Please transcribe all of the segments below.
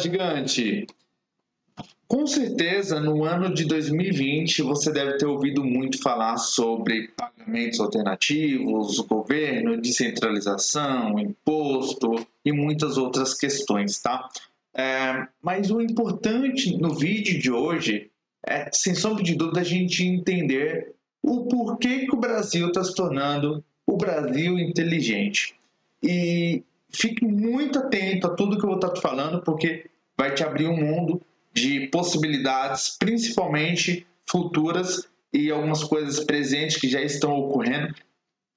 gigante! Com certeza, no ano de 2020, você deve ter ouvido muito falar sobre pagamentos alternativos, governo, descentralização, imposto e muitas outras questões, tá? Mas o importante no vídeo de hoje é, sem sombra de dúvida, a gente entender o porquê que o Brasil está se tornando o Brasil inteligente. E fique muito atento a tudo que eu vou estar te falando, porque vai te abrir um mundo de possibilidades, principalmente futuras e algumas coisas presentes que já estão ocorrendo,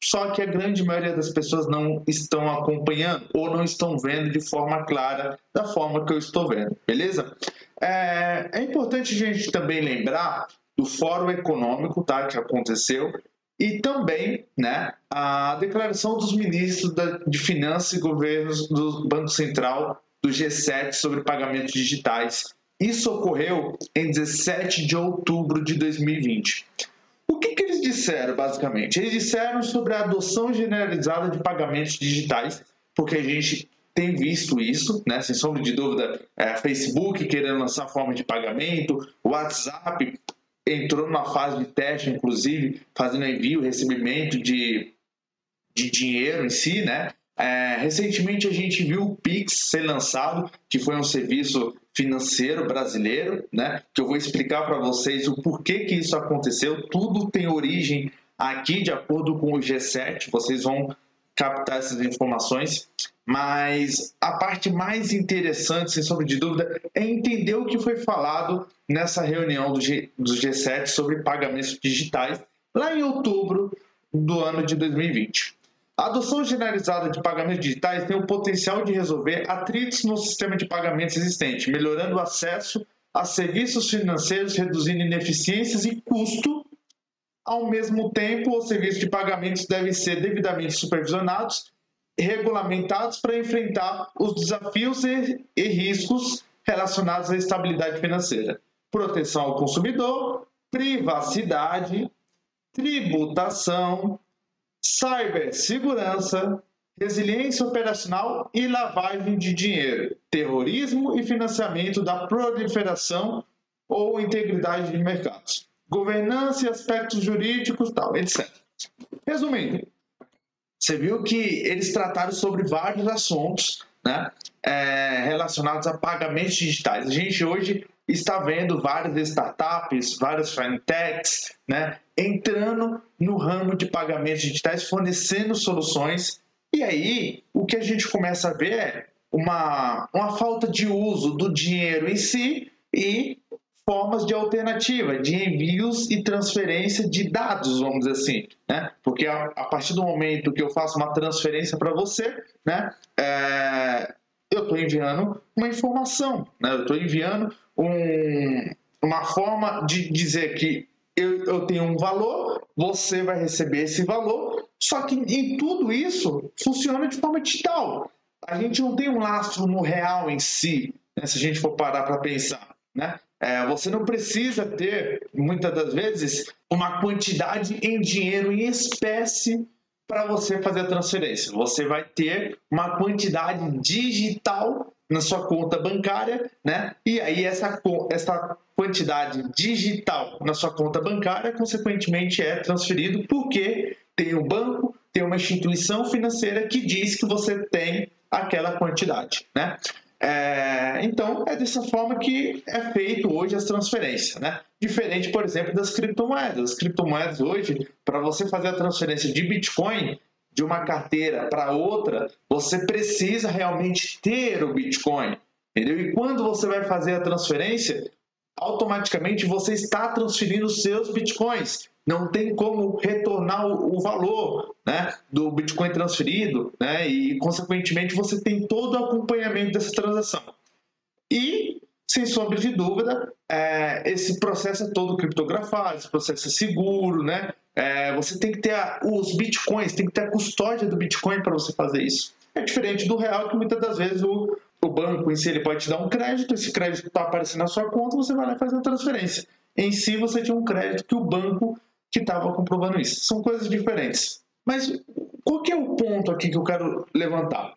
só que a grande maioria das pessoas não estão acompanhando ou não estão vendo de forma clara, da forma que eu estou vendo, beleza? É importante a gente também lembrar do Fórum Econômico, tá, que aconteceu, e também, né, a declaração dos ministros de Finanças e Governos do Banco Central do G7 sobre pagamentos digitais. Isso ocorreu em 17 de outubro de 2020. O que eles disseram, basicamente? Eles disseram sobre a adoção generalizada de pagamentos digitais, porque a gente tem visto isso, né? Sem sombra de dúvida, Facebook querendo lançar forma de pagamento, o WhatsApp entrou numa fase de teste, inclusive, fazendo envio, recebimento de dinheiro em si, né? Recentemente a gente viu o Pix ser lançado, que foi um serviço financeiro brasileiro, né? Que eu vou explicar para vocês o porquê que isso aconteceu. Tudo tem origem aqui de acordo com o G7, vocês vão captar essas informações, mas a parte mais interessante, sem sombra de dúvida, é entender o que foi falado nessa reunião do G7 sobre pagamentos digitais, lá em outubro do ano de 2020. A adoção generalizada de pagamentos digitais tem o potencial de resolver atritos no sistema de pagamentos existente, melhorando o acesso a serviços financeiros, reduzindo ineficiências e custo. Ao mesmo tempo, os serviços de pagamentos devem ser devidamente supervisionados e regulamentados para enfrentar os desafios e riscos relacionados à estabilidade financeira, proteção ao consumidor, privacidade, tributação, cibersegurança, resiliência operacional e lavagem de dinheiro, terrorismo e financiamento da proliferação ou integridade de mercados, governança e aspectos jurídicos, tal, etc. Resumindo, você viu que eles trataram sobre vários assuntos, né, relacionados a pagamentos digitais. A gente hoje está vendo várias startups, várias fintechs, né, entrando no ramo de pagamentos digitais, fornecendo soluções. E aí, o que a gente começa a ver é uma falta de uso do dinheiro em si e formas de alternativa, de envios e transferência de dados, vamos dizer assim, né? Porque a partir do momento que eu faço uma transferência para você, né, eu estou enviando uma informação, né? Eu estou enviando uma forma de dizer que eu tenho um valor, você vai receber esse valor, só que em tudo isso funciona de forma digital. A gente não tem um lastro no real em si, né, se a gente for parar para pensar, né? Você não precisa ter, muitas das vezes, uma quantidade em dinheiro em espécie para você fazer a transferência. Você vai ter uma quantidade digital na sua conta bancária, né? E aí essa quantidade digital na sua conta bancária, consequentemente, é transferido porque tem um banco, tem uma instituição financeira que diz que você tem aquela quantidade, né? Então, é dessa forma que é feito hoje as transferências, né? Diferente, por exemplo, das criptomoedas. As criptomoedas hoje, para você fazer a transferência de Bitcoin de uma carteira para outra, você precisa realmente ter o Bitcoin, entendeu? E quando você vai fazer a transferência, automaticamente você está transferindo os seus Bitcoins. Não tem como retornar o valor, né, do Bitcoin transferido, né, e, consequentemente, você tem todo o acompanhamento dessa transação. E, sem sombra de dúvida, esse processo é todo criptografado, esse processo é seguro, né? Você tem que ter os Bitcoins, tem que ter a custódia do Bitcoin para você fazer isso. É diferente do real, que muitas das vezes o banco em si ele pode te dar um crédito, esse crédito está aparecendo na sua conta, você vai lá e faz a transferência. Em si, você tinha um crédito que o banco que estava comprovando isso. São coisas diferentes. Mas qual que é o ponto aqui que eu quero levantar?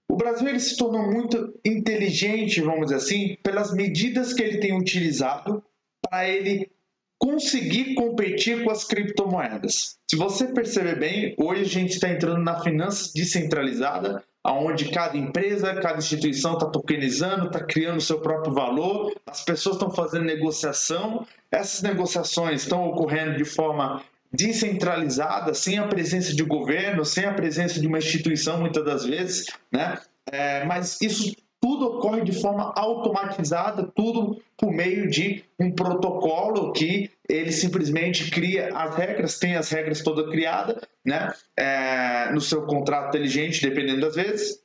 O Brasil ele se tornou muito inteligente, vamos dizer assim, pelas medidas que ele tem utilizado para ele conseguir competir com as criptomoedas. Se você perceber bem, hoje a gente está entrando na finança descentralizada, onde cada empresa, cada instituição está tokenizando, está criando o seu próprio valor, as pessoas estão fazendo negociação, essas negociações estão ocorrendo de forma descentralizada, sem a presença de governo, sem a presença de uma instituição, muitas das vezes, né? Mas isso tudo ocorre de forma automatizada, tudo por meio de um protocolo que ele simplesmente cria as regras, tem as regras todas criadas, né? No seu contrato inteligente, dependendo das vezes,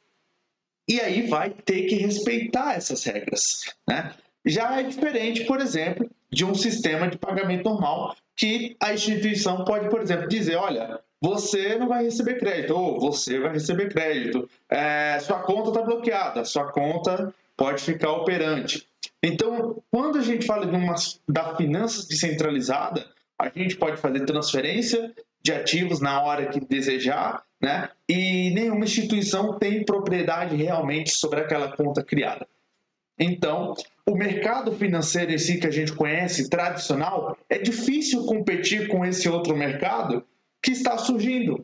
e aí vai ter que respeitar essas regras, né? Já é diferente, por exemplo, de um sistema de pagamento normal, que a instituição pode, por exemplo, dizer, olha, você não vai receber crédito, ou você vai receber crédito, sua conta está bloqueada, sua conta pode ficar operante. Então, quando a gente fala da finanças descentralizada, a gente pode fazer transferência de ativos na hora que desejar, né? E nenhuma instituição tem propriedade realmente sobre aquela conta criada. Então, o mercado financeiro em si que a gente conhece, tradicional, é difícil competir com esse outro mercado que está surgindo.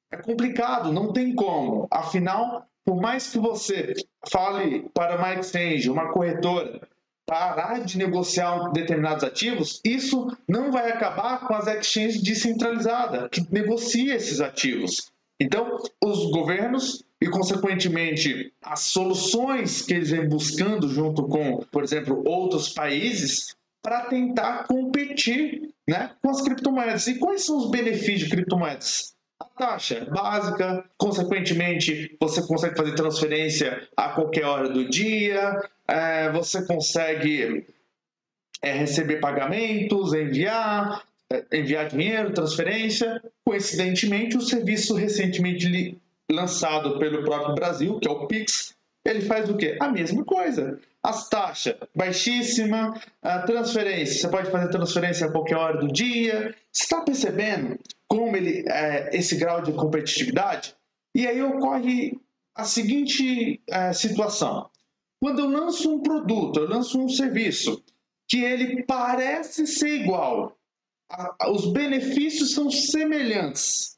É complicado, não tem como. Afinal, por mais que você fale para uma exchange, uma corretora, parar de negociar determinados ativos, isso não vai acabar com as exchanges descentralizadas, que negociam esses ativos. Então, os governos e, consequentemente, as soluções que eles vêm buscando junto com, por exemplo, outros países, para tentar competir, né, com as criptomoedas. E quais são os benefícios de criptomoedas? A taxa básica, consequentemente, você consegue fazer transferência a qualquer hora do dia, você consegue receber pagamentos, enviar dinheiro, transferência. Coincidentemente, o serviço recentemente lançado pelo próprio Brasil, que é o Pix, ele faz o quê? A mesma coisa. As taxas baixíssima, a transferência, você pode fazer transferência a qualquer hora do dia. Você está percebendo como esse grau de competitividade? E aí ocorre a seguinte situação. Quando eu lanço um produto, eu lanço um serviço, que ele parece ser igual, os benefícios são semelhantes.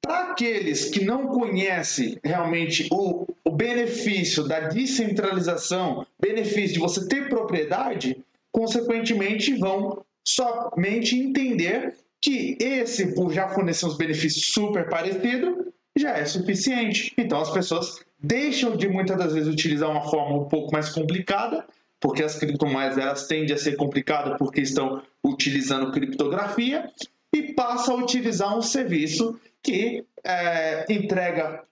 Para aqueles que não conhecem realmente o benefício da descentralização, benefício de você ter propriedade, consequentemente vão somente entender que esse, por já fornecer uns benefícios super parecidos, já é suficiente. Então as pessoas deixam de muitas das vezes utilizar uma forma um pouco mais complicada, porque as criptomoedas elas tendem a ser complicadas porque estão utilizando criptografia, e passam a utilizar um serviço que entrega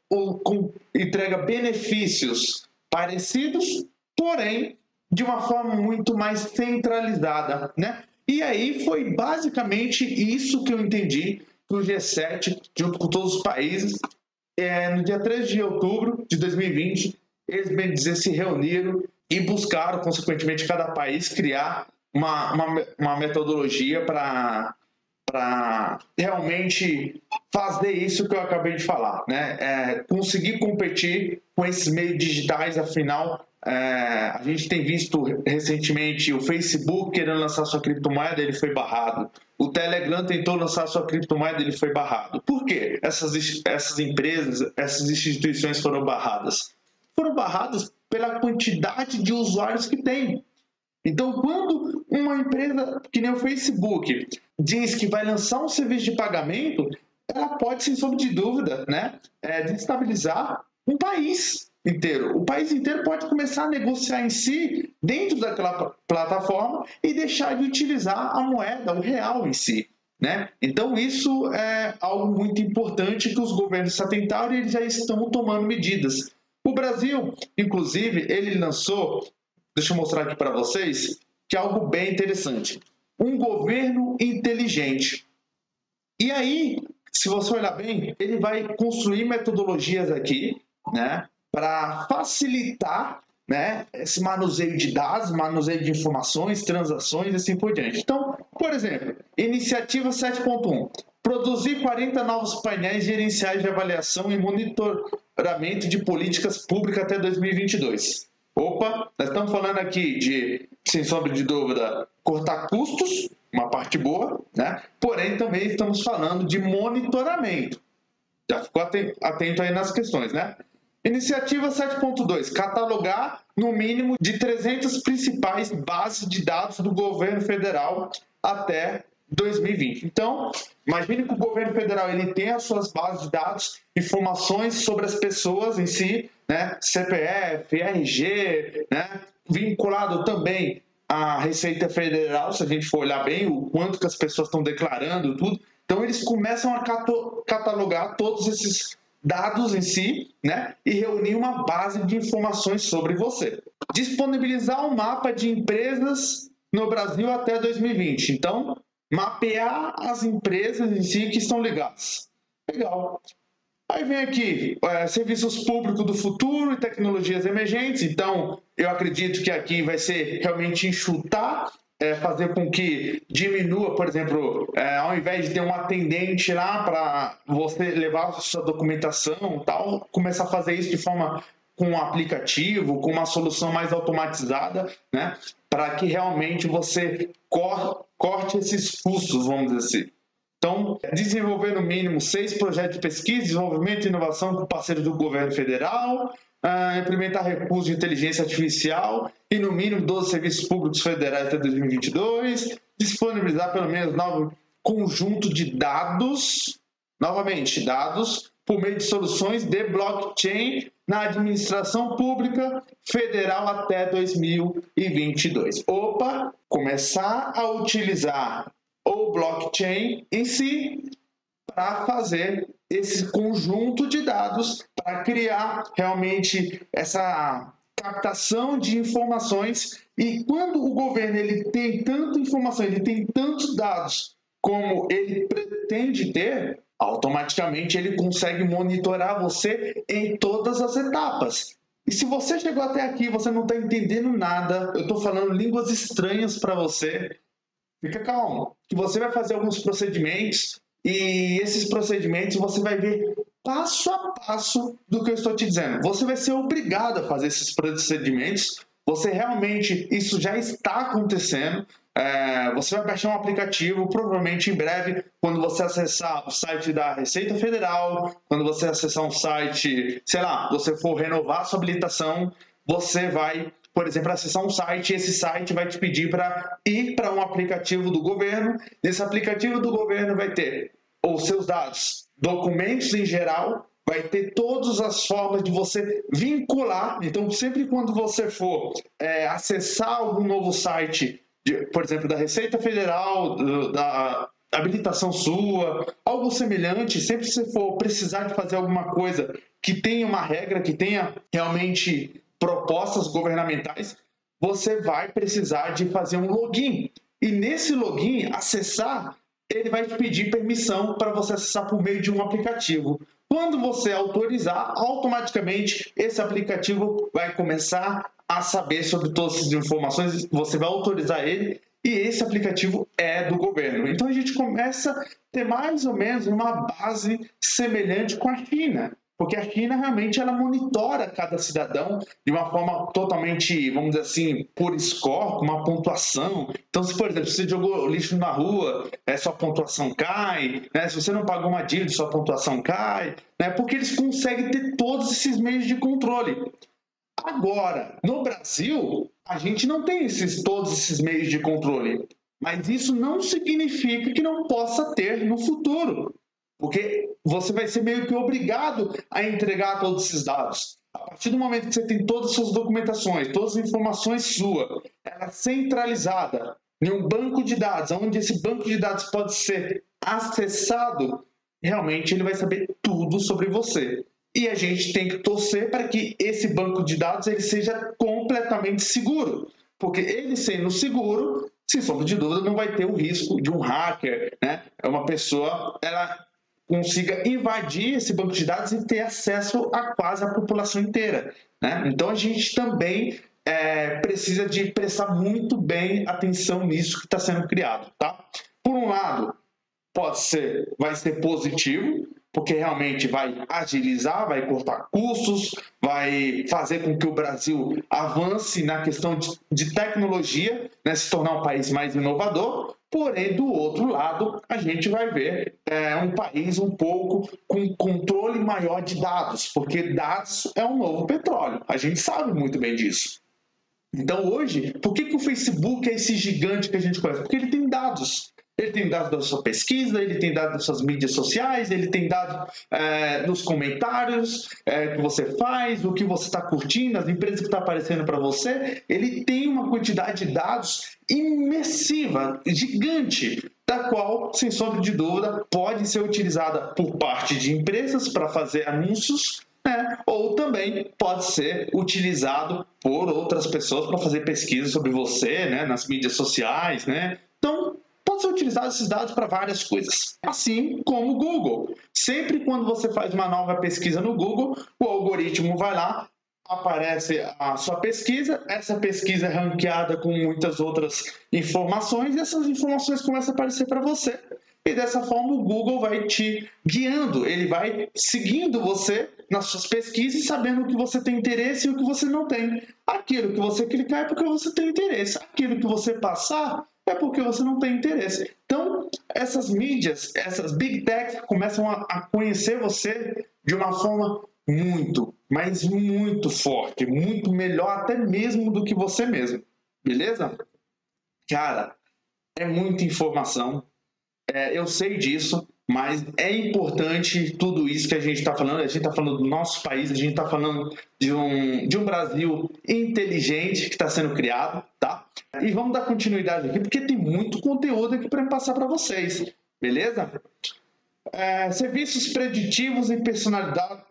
benefícios parecidos, porém de uma forma muito mais centralizada, né? E aí foi basicamente isso que eu entendi que o G7, junto com todos os países, no dia 3 de outubro de 2020, eles, bem dizer, se reuniram e buscaram, consequentemente, cada país criar uma metodologia para realmente fazer isso que eu acabei de falar, né? Conseguir competir com esses meios digitais. Afinal, a gente tem visto recentemente o Facebook querendo lançar sua criptomoeda, ele foi barrado. O Telegram tentou lançar sua criptomoeda, ele foi barrado. Por quê? Essas empresas, essas instituições foram barradas? Foram barradas pela quantidade de usuários que tem. Então, quando uma empresa que nem o Facebook diz que vai lançar um serviço de pagamento, ela pode, sem sombra de dúvida, né, desestabilizar um país inteiro. O país inteiro pode começar a negociar em si dentro daquela plataforma e deixar de utilizar a moeda, o real em si, né? Então, isso é algo muito importante que os governos se atentaram e eles já estão tomando medidas. O Brasil, inclusive, ele lançou, deixa eu mostrar aqui para vocês, que é algo bem interessante. Um governo inteligente. E aí, se você olhar bem, ele vai construir metodologias aqui, né, para facilitar, né, esse manuseio de dados, manuseio de informações, transações e assim por diante. Então, por exemplo, iniciativa 7.1. Produzir 40 novos painéis gerenciais de avaliação e monitoramento de políticas públicas até 2022. Opa, nós estamos falando aqui de, sem sombra de dúvida, cortar custos, uma parte boa, né? Porém, também estamos falando de monitoramento. Já ficou atento aí nas questões, né? Iniciativa 7.2, catalogar no mínimo de 300 principais bases de dados do governo federal até 2020. Então, imagine que o governo federal ele tem as suas bases de dados, informações sobre as pessoas em si, né? CPF, RG, né? Vinculado também à Receita Federal, se a gente for olhar bem o quanto que as pessoas estão declarando, tudo. Então, eles começam a catalogar todos esses dados em si, né, e reunir uma base de informações sobre você. Disponibilizar um mapa de empresas no Brasil até 2020. Então, mapear as empresas em si que estão ligadas. Legal. Aí vem aqui, serviços públicos do futuro e tecnologias emergentes. Então, eu acredito que aqui vai ser realmente enxutar, fazer com que diminua, por exemplo, ao invés de ter um atendente lá para você levar a sua documentação e tal, começar a fazer isso de forma com um aplicativo, com uma solução mais automatizada, né? Para que realmente você corte esses custos, vamos dizer assim. Então, desenvolver no mínimo 6 projetos de pesquisa, desenvolvimento e inovação com parceiros do governo federal, implementar recursos de inteligência artificial e no mínimo 12 serviços públicos federais até 2022, disponibilizar pelo menos 9 conjuntos de dados, novamente, dados por meio de soluções de blockchain na administração pública federal até 2022. Opa, começar a utilizar o blockchain em si para fazer esse conjunto de dados, para criar realmente essa captação de informações. E quando o governo ele tem tanta informação, ele tem tantos dados como ele pretende ter, automaticamente ele consegue monitorar você em todas as etapas. E se você chegou até aqui, você não está entendendo nada, eu estou falando línguas estranhas para você, fica calmo, que você vai fazer alguns procedimentos e esses procedimentos você vai ver passo a passo do que eu estou te dizendo. Você vai ser obrigado a fazer esses procedimentos, você realmente, isso já está acontecendo. Você vai baixar um aplicativo, provavelmente em breve, quando você acessar o site da Receita Federal, quando você acessar um site, sei lá, você for renovar a sua habilitação, você vai, por exemplo, acessar um site, e esse site vai te pedir para ir para um aplicativo do governo. Nesse aplicativo do governo vai ter os seus dados, documentos em geral, vai ter todas as formas de você vincular. Então, sempre quando você for acessar algum novo site, por exemplo, da Receita Federal, da habilitação sua, algo semelhante, sempre que você for precisar de fazer alguma coisa que tenha uma regra, que tenha realmente propostas governamentais, você vai precisar de fazer um login. E nesse login, acessar, ele vai te pedir permissão para você acessar por meio de um aplicativo. Quando você autorizar, automaticamente esse aplicativo vai começar a saber sobre todas essas informações, você vai autorizar ele e esse aplicativo é do governo. Então a gente começa a ter mais ou menos uma base semelhante com a China, porque a China realmente ela monitora cada cidadão de uma forma totalmente, vamos dizer assim, por score, com uma pontuação. Então, se por exemplo, você jogou lixo na rua, sua pontuação cai, né? Se você não pagou uma dívida, sua pontuação cai, né? Porque eles conseguem ter todos esses meios de controle. Agora, no Brasil, a gente não tem todos esses meios de controle, mas isso não significa que não possa ter no futuro, porque você vai ser meio que obrigado a entregar todos esses dados. A partir do momento que você tem todas as suas documentações, todas as informações suas, ela centralizada em um banco de dados, onde esse banco de dados pode ser acessado, realmente ele vai saber tudo sobre você. E a gente tem que torcer para que esse banco de dados ele seja completamente seguro. Porque ele sendo seguro, sem sombra de dúvida, não vai ter o risco de um hacker, né? Uma pessoa, ela consiga invadir esse banco de dados e ter acesso a quase a população inteira, né? Então a gente também precisa de prestar muito bem atenção nisso que está sendo criado, tá? Por um lado, vai ser positivo, porque realmente vai agilizar, vai cortar custos, vai fazer com que o Brasil avance na questão de tecnologia, né, se tornar um país mais inovador. Porém, do outro lado, a gente vai ver um país um pouco com controle maior de dados, porque dados é um novo petróleo. A gente sabe muito bem disso. Então, hoje, por que o Facebook é esse gigante que a gente conhece? Porque ele tem dados. Ele tem dados da sua pesquisa, ele tem dados das suas mídias sociais, ele tem dados dos comentários que você faz, o que você está curtindo, as empresas que estão aparecendo para você. Ele tem uma quantidade de dados imersiva, gigante, da qual, sem sombra de dúvida, pode ser utilizada por parte de empresas para fazer anúncios, né? Ou também pode ser utilizado por outras pessoas para fazer pesquisa sobre você, né? Nas mídias sociais, né? Então, pode ser utilizado esses dados para várias coisas. Assim como o Google. Sempre quando você faz uma nova pesquisa no Google, o algoritmo vai lá, aparece a sua pesquisa, essa pesquisa é ranqueada com muitas outras informações e essas informações começam a aparecer para você. E dessa forma o Google vai te guiando, ele vai seguindo você nas suas pesquisas, sabendo o que você tem interesse e o que você não tem. Aquilo que você clicar é porque você tem interesse, aquilo que você passar é porque você não tem interesse. Então, essas mídias, essas big techs começam a conhecer você de uma forma muito, mas muito forte, muito melhor até mesmo do que você mesmo. Beleza? Cara, é muita informação. Eu sei disso, mas é importante tudo isso que a gente está falando. A gente está falando do nosso país, a gente está falando de um Brasil inteligente que está sendo criado, tá? E vamos dar continuidade aqui, porque tem muito conteúdo aqui para passar para vocês, beleza? Serviços preditivos e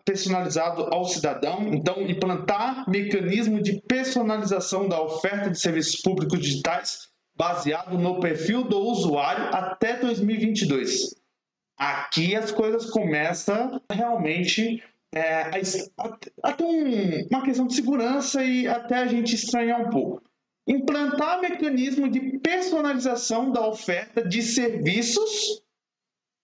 personalizado ao cidadão. Então, implantar mecanismo de personalização da oferta de serviços públicos digitais baseado no perfil do usuário até 2022. Aqui as coisas começam realmente a ter uma questão de segurança e até a gente estranhar um pouco. Implantar mecanismo de personalização da oferta de serviços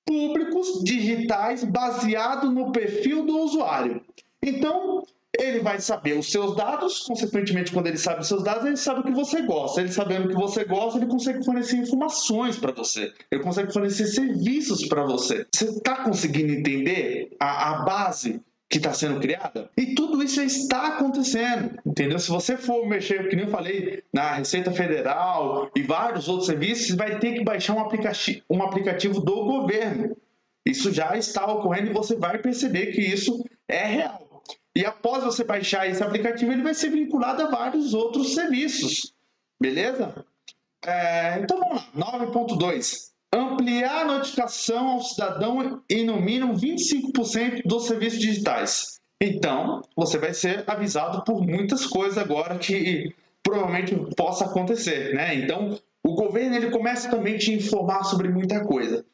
públicos digitais baseado no perfil do usuário. Então, ele vai saber os seus dados, consequentemente, quando ele sabe os seus dados, ele sabe o que você gosta. Ele sabendo o que você gosta, ele consegue fornecer informações para você. Ele consegue fornecer serviços para você. Você está conseguindo entender a base que está sendo criada? E tudo isso já está acontecendo, entendeu? Se você for mexer, que nem eu falei, na Receita Federal e vários outros serviços, você vai ter que baixar um aplicativo do governo. Isso já está ocorrendo e você vai perceber que isso é real. E após você baixar esse aplicativo, ele vai ser vinculado a vários outros serviços. Beleza? Então vamos lá. 9.2. Ampliar a notificação ao cidadão em no mínimo 25% dos serviços digitais. Então, você vai ser avisado por muitas coisas agora que provavelmente possa acontecer, né? Então, o governo ele começa também a te informar sobre muita coisa.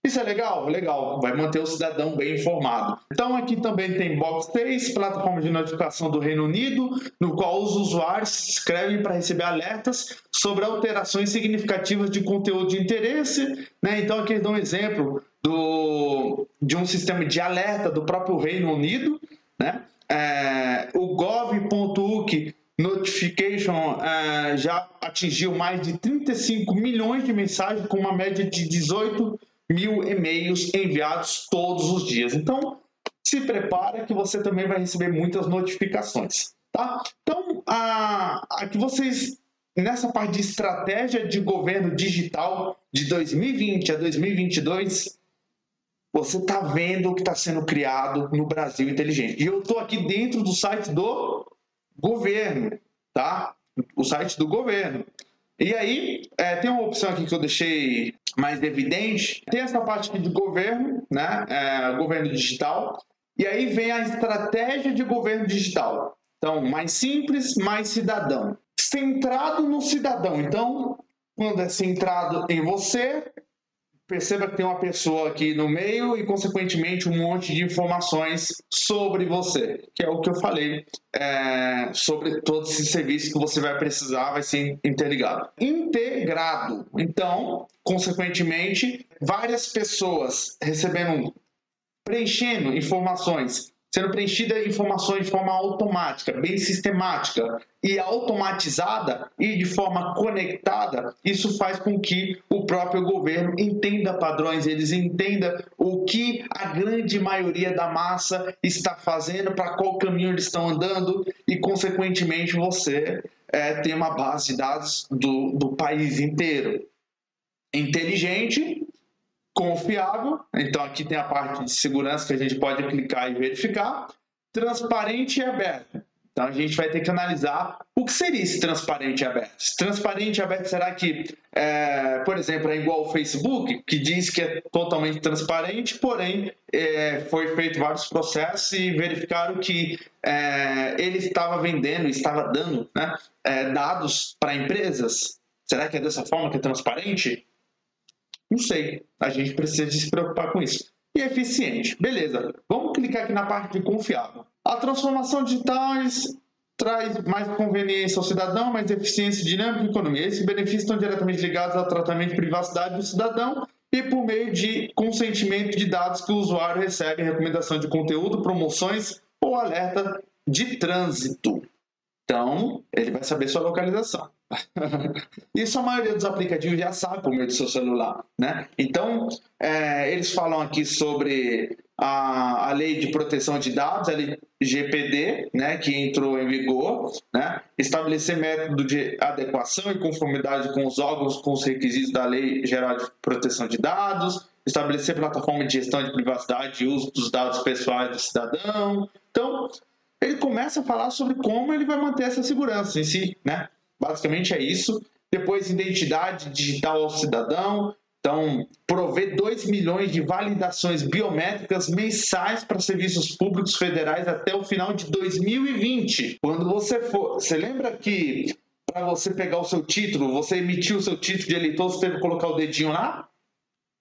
Isso é legal? Legal. Vai manter o cidadão bem informado. Então, aqui também tem Box 6, plataforma de notificação do Reino Unido, no qual os usuários se inscrevem para receber alertas sobre alterações significativas de conteúdo de interesse, né? Então, aqui eu dou um exemplo de um sistema de alerta do próprio Reino Unido, né? O gov.uk Notification já atingiu mais de 35 milhões de mensagens, com uma média de 18 mil e-mails enviados todos os dias. Então, se prepara que você também vai receber muitas notificações, tá? Então, aqui vocês, nessa parte de estratégia de governo digital de 2020 a 2022, você está vendo o que está sendo criado no Brasil Inteligente. E eu estou aqui dentro do site do governo, tá? O site do governo. E aí, tem uma opção aqui que eu deixei mais evidente. Tem essa parte aqui de governo, né? Governo digital. E aí vem a estratégia de governo digital. Então, mais simples, mais cidadão. Centrado no cidadão. Então, quando é centrado em você, perceba que tem uma pessoa aqui no meio e, consequentemente, um monte de informações sobre você, que é o que eu falei, sobre todos esses serviços que você vai precisar, vai ser interligado. Integrado. Então, consequentemente, várias pessoas recebendo preenchendo informações, sendo preenchida informações de forma automática, bem sistemática e automatizada e de forma conectada, isso faz com que o próprio governo entenda padrões, eles entendam o que a grande maioria da massa está fazendo, para qual caminho eles estão andando e, consequentemente, você tem uma base de dados do país inteiro. Inteligente, confiável, então aqui tem a parte de segurança que a gente pode clicar e verificar, transparente e aberto. Então a gente vai ter que analisar o que seria esse transparente e aberto. Esse transparente e aberto, será que, por exemplo, é igual ao Facebook, que diz que é totalmente transparente, porém foi feito vários processos e verificaram que ele estava vendendo, estava dando, né, dados para empresas? Será que é dessa forma que é transparente? Não sei, a gente precisa de se preocupar com isso. E eficiente, beleza. Vamos clicar aqui na parte de confiável. A transformação digital traz mais conveniência ao cidadão, mais eficiência dinâmica e economia. Esses benefícios estão diretamente ligados ao tratamento de privacidade do cidadão e por meio de consentimento de dados que o usuário recebe, recomendação de conteúdo, promoções ou alerta de trânsito. Então, ele vai saber sua localização. Isso a maioria dos aplicativos já sabe por meio do seu celular, né? Então, eles falam aqui sobre a Lei de Proteção de Dados, LGPD, né, que entrou em vigor, né? Estabelecer método de adequação e conformidade com os órgãos com os requisitos da Lei Geral de Proteção de Dados, estabelecer plataforma de gestão de privacidade e uso dos dados pessoais do cidadão. Então, ele começa a falar sobre como ele vai manter essa segurança em si, né? Basicamente é isso. Depois, identidade digital ao cidadão. Então, prover 2 milhões de validações biométricas mensais para serviços públicos federais até o final de 2020. Quando você for... Você lembra que para você pegar o seu título, você emitiu o seu título de eleitor, você teve que colocar o dedinho lá?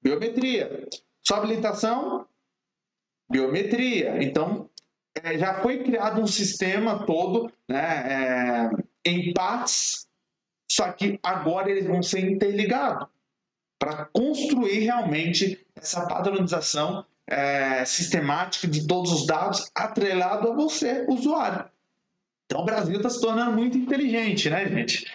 Biometria. Sua habilitação? Biometria. Então, já foi criado um sistema todo, né, em partes, só que agora eles vão ser interligados para construir realmente essa padronização sistemática de todos os dados atrelado a você, usuário. Então o Brasil está se tornando muito inteligente, né, gente?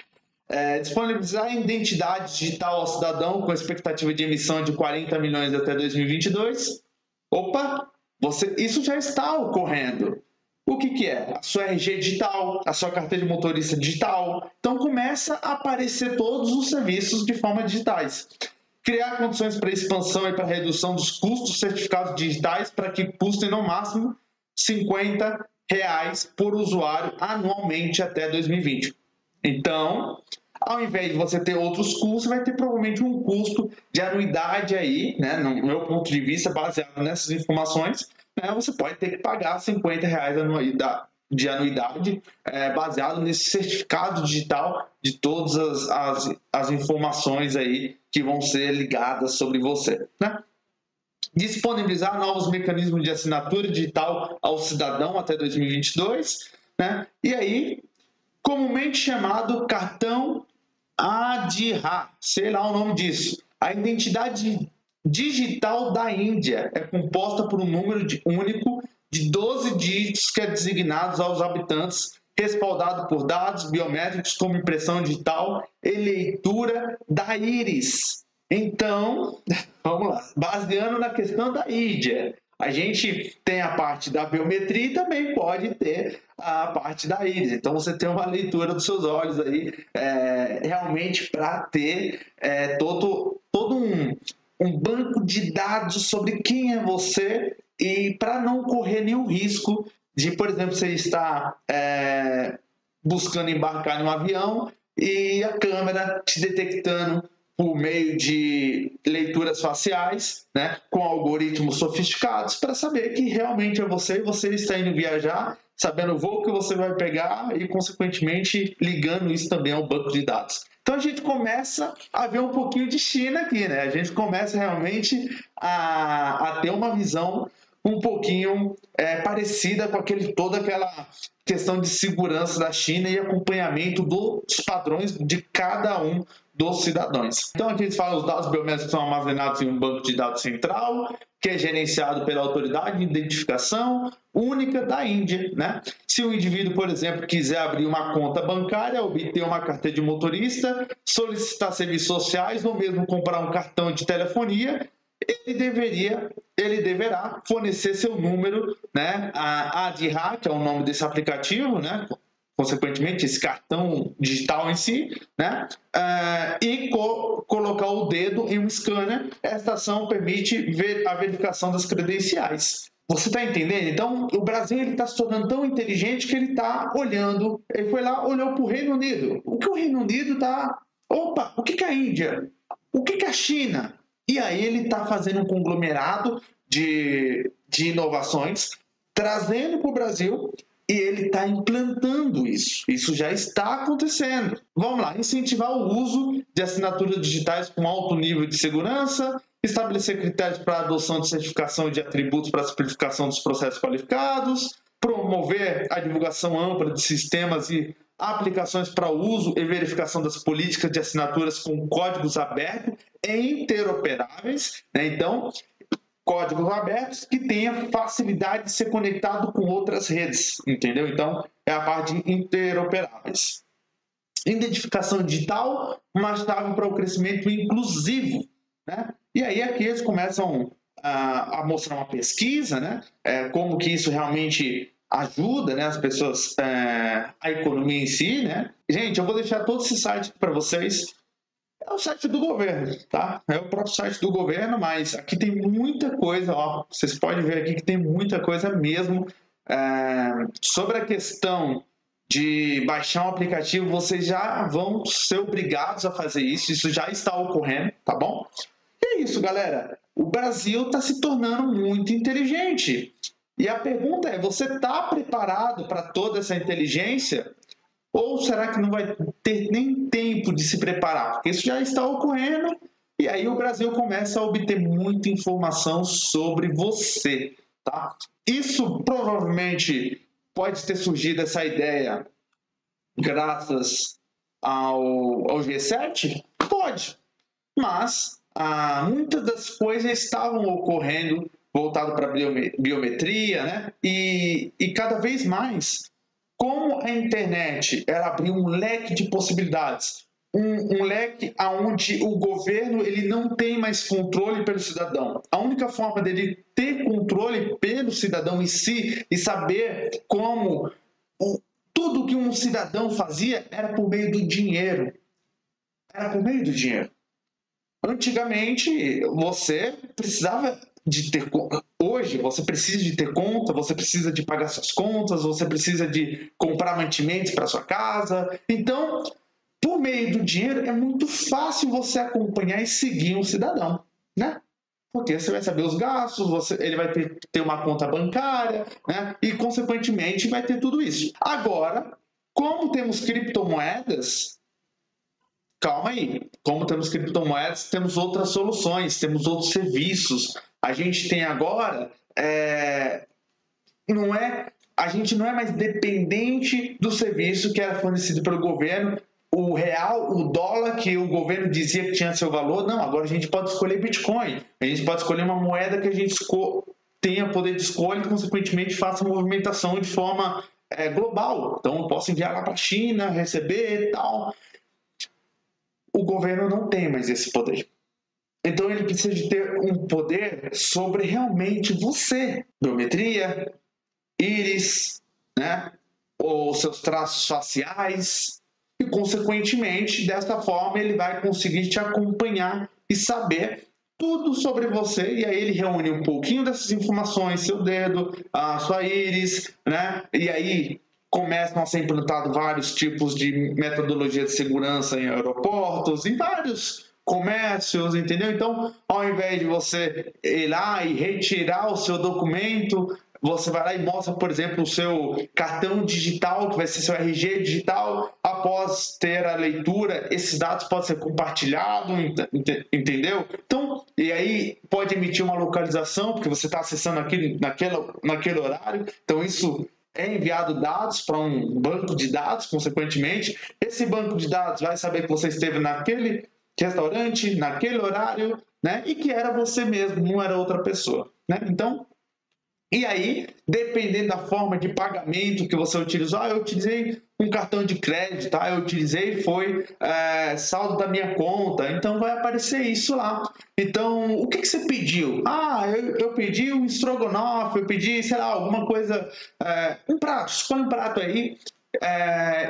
Disponibilizar a identidade digital ao cidadão com expectativa de emissão de 40 milhões até 2022. Opa! Isso já está ocorrendo. O que é? A sua RG digital, a sua carteira de motorista digital. Então começa a aparecer todos os serviços de forma digitais. Criar condições para expansão e para redução dos custos dos certificados digitais para que custem no máximo R$ 50 por usuário anualmente até 2020. Então, ao invés de você ter outros custos, vai ter provavelmente um custo de anuidade aí, né? No meu ponto de vista, baseado nessas informações, né? Você pode ter que pagar R$ 50 de anuidade baseado nesse certificado digital de todas as informações aí que vão ser ligadas sobre você, né? Disponibilizar novos mecanismos de assinatura digital ao cidadão até 2022, né? E aí, comumente chamado cartão Aadhaar, sei lá o nome disso. A identidade digital da Índia é composta por um número único de 12 dígitos que é designado aos habitantes, respaldado por dados biométricos como impressão digital e leitura da íris. Então, vamos lá, baseando na questão da Índia, a gente tem a parte da biometria e também pode ter a parte da íris. Então, você tem uma leitura dos seus olhos aí, realmente para ter todo um banco de dados sobre quem é você e para não correr nenhum risco de, por exemplo, você estar buscando embarcar em um avião e a câmera te detectando por meio de leituras faciais, né, com algoritmos sofisticados para saber que realmente é você e você está indo viajar, sabendo o voo que você vai pegar e, consequentemente, ligando isso também ao banco de dados. Então a gente começa a ver um pouquinho de China aqui, né? A gente começa realmente a ter uma visão um pouquinho parecida com toda aquela questão de segurança da China e acompanhamento dos padrões de cada um dos cidadãos. Então aqui eles falam os dados biométricos são armazenados em um banco de dados central, que é gerenciado pela autoridade de identificação única da Índia, né? Se o indivíduo, por exemplo, quiser abrir uma conta bancária, obter uma carteira de motorista, solicitar serviços sociais ou mesmo comprar um cartão de telefonia, ele deverá fornecer seu número, né? A Aadhaar, que é o nome desse aplicativo, né? Consequentemente, esse cartão digital em si, né? E colocar o dedo em um scanner. Esta ação permite a verificação das credenciais. Você está entendendo? Então, o Brasil está se tornando tão inteligente que ele está olhando. Ele foi lá, olhou para o Reino Unido. O que o Reino Unido está... Opa, o que é a Índia? O que é a China? E aí ele está fazendo um conglomerado de inovações, trazendo para o Brasil... E ele está implantando isso. Isso já está acontecendo. Vamos lá, incentivar o uso de assinaturas digitais com alto nível de segurança, estabelecer critérios para a adoção de certificação de atributos para a simplificação dos processos qualificados, promover a divulgação ampla de sistemas e aplicações para uso e verificação das políticas de assinaturas com códigos abertos e interoperáveis, né? Então, códigos abertos que tenha facilidade de ser conectado com outras redes, entendeu? Então, é a parte de interoperáveis. Identificação digital, uma chave para o crescimento inclusivo, né? E aí aqui eles começam a mostrar uma pesquisa, né? Como que isso realmente ajuda, né, as pessoas, a economia em si, né? Gente, eu vou deixar todo esse site para vocês. É o site do governo, tá? É o próprio site do governo, mas aqui tem muita coisa, ó. Vocês podem ver aqui que tem muita coisa mesmo. Sobre a questão de baixar um aplicativo, vocês já vão ser obrigados a fazer isso. Isso já está ocorrendo, tá bom? E é isso, galera. O Brasil está se tornando muito inteligente. E a pergunta é, você está preparado para toda essa inteligência? Ou será que não vai ter nem tempo de se preparar? Porque isso já está ocorrendo e aí o Brasil começa a obter muita informação sobre você, tá? Isso provavelmente pode ter surgido essa ideia graças ao G7? Pode, mas muitas das coisas estavam ocorrendo voltado para a biometria, né? E cada vez mais... Como a internet ela abriu um leque de possibilidades, um leque onde o governo ele não tem mais controle pelo cidadão. A única forma dele ter controle pelo cidadão em si e saber como tudo que um cidadão fazia era por meio do dinheiro. Era por meio do dinheiro. Antigamente, você precisava de ter conta. Hoje você precisa de ter conta, você precisa de pagar suas contas, você precisa de comprar mantimentos para sua casa. Então, por meio do dinheiro é muito fácil você acompanhar e seguir um cidadão, né? Porque você vai saber os gastos, ele vai ter uma conta bancária, né? E consequentemente vai ter tudo isso. Agora, como temos criptomoedas, calma aí, como temos criptomoedas, temos outras soluções, temos outros serviços. A gente tem agora, a gente não é mais dependente do serviço que era fornecido pelo governo, o real, o dólar que o governo dizia que tinha seu valor. Não, agora a gente pode escolher Bitcoin, a gente pode escolher uma moeda que a gente tenha poder de escolha e, consequentemente, faça movimentação de forma global. Então, eu posso enviar lá para a China, receber e tal. O governo não tem mais esse poder. Então ele precisa de ter um poder sobre realmente você. Biometria, íris, né? Ou seus traços faciais. E consequentemente, dessa forma, ele vai conseguir te acompanhar e saber tudo sobre você. E aí ele reúne um pouquinho dessas informações, seu dedo, a sua íris, né? E aí começam a ser implantados vários tipos de metodologia de segurança em aeroportos, em vários comércios, entendeu? Então, ao invés de você ir lá e retirar o seu documento, você vai lá e mostra, por exemplo, o seu cartão digital, que vai ser seu RG digital. Após ter a leitura, esses dados podem ser compartilhados, entendeu? Então, e aí pode emitir uma localização, porque você está acessando naquele horário. Então, isso é enviado dados para um banco de dados, consequentemente. Esse banco de dados vai saber que você esteve naquele restaurante, naquele horário, né? E que era você mesmo, não era outra pessoa, né? Então, e aí, dependendo da forma de pagamento que você utilizou, eu utilizei um cartão de crédito, eu utilizei saldo da minha conta, então vai aparecer isso lá. Então, o que você pediu? Eu pedi um estrogonofe, eu pedi, sei lá, alguma coisa, um prato, escolhe um prato aí,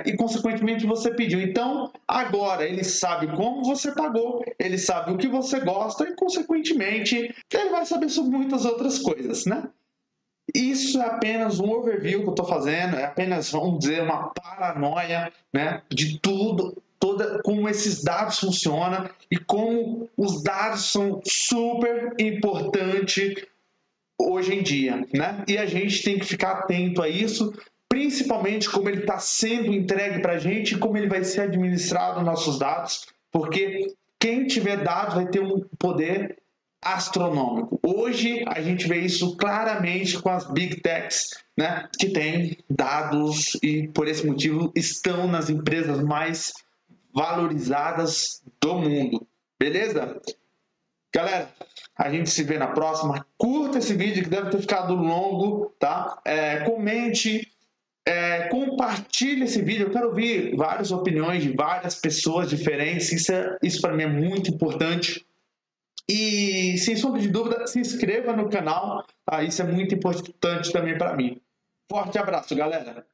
e consequentemente você pediu. Então, agora ele sabe como você pagou, ele sabe o que você gosta e consequentemente ele vai saber sobre muitas outras coisas, né? Isso é apenas um overview que eu estou fazendo, é apenas, vamos dizer, uma paranoia, né, de tudo, como esses dados funcionam e como os dados são super importantes hoje em dia, né? E a gente tem que ficar atento a isso, principalmente como ele está sendo entregue para a gente e como ele vai ser administrado nossos dados, porque quem tiver dados vai ter um poder astronômico. Hoje a gente vê isso claramente com as Big Techs, né, que têm dados e por esse motivo estão nas empresas mais valorizadas do mundo. Beleza? Galera, a gente se vê na próxima. Curta esse vídeo que deve ter ficado longo, tá? Comente, compartilhe esse vídeo. Eu quero ouvir várias opiniões de várias pessoas diferentes. Isso para mim é muito importante. E, sem sombra de dúvida, se inscreva no canal, isso é muito importante também para mim. Forte abraço, galera!